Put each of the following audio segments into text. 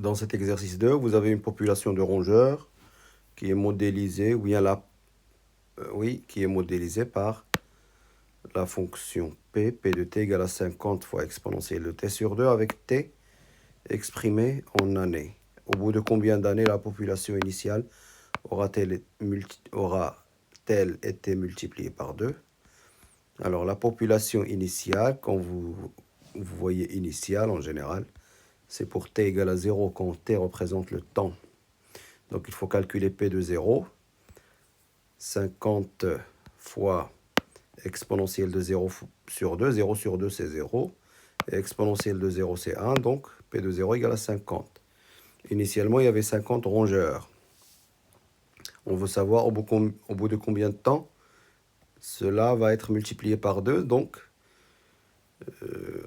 Dans cet exercice 2, vous avez une population de rongeurs qui est modélisée, ou bien qui est modélisée par la fonction P de t égale à 50 fois exponentielle de t sur 2 avec t exprimé en années. Au bout de combien d'années la population initiale aura-t-elle été multipliée par 2? Alors la population initiale, quand vous voyez initiale en général, c'est pour t égale à 0 quand t représente le temps. Donc il faut calculer P de 0. 50 fois exponentielle de 0 sur 2. 0 sur 2, c'est 0. Et exponentielle de 0, c'est 1. Donc P de 0 égale à 50. Initialement, il y avait 50 rongeurs. On veut savoir au bout de combien de temps cela va être multiplié par 2. Donc,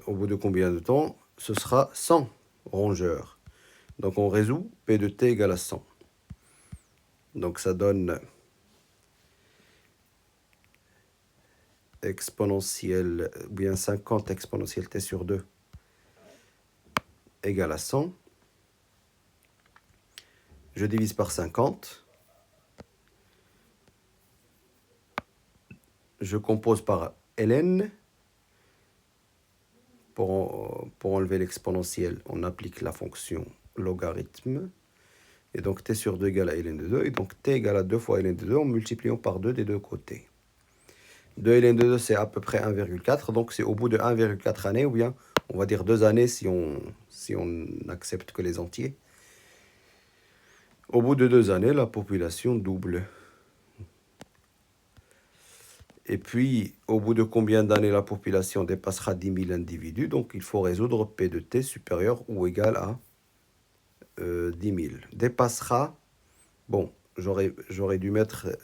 au bout de combien de temps ce sera 100 rongeurs. Donc on résout P de t égale à 100. Donc ça donne exponentielle, ou bien 50 exponentielle t sur 2 égale à 100. Je divise par 50. Je compose par ln. Pour enlever l'exponentielle, on applique la fonction logarithme. Et donc t sur 2 égale à ln de 2. Et donc t égale à 2 fois ln de 2 en multipliant par 2 des deux côtés. 2 ln de 2, c'est à peu près 1,4. Donc c'est au bout de 1,4 années, ou bien on va dire 2 années si on n'accepte que les entiers. Au bout de 2 années, la population double. Et puis, au bout de combien d'années la population dépassera 10 000 individus? Donc il faut résoudre P de t supérieur ou égal à 10 000. Dépassera, bon, j'aurais dû mettre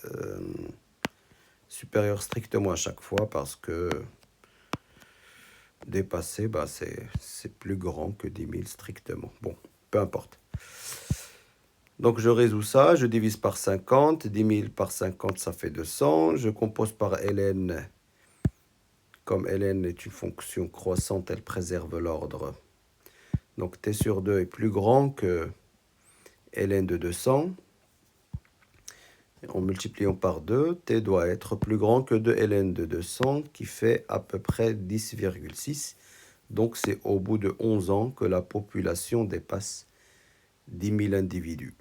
supérieur strictement à chaque fois parce que dépasser, bah, c'est plus grand que 10 000 strictement. Bon, peu importe. Donc je résous ça, je divise par 50. 10 000 par 50, ça fait 200. Je compose par ln. Comme ln est une fonction croissante, elle préserve l'ordre. Donc t sur 2 est plus grand que ln de 200. En multipliant par 2, t doit être plus grand que 2 ln de 200, qui fait à peu près 10,6. Donc c'est au bout de 11 ans que la population dépasse 10 000 individus.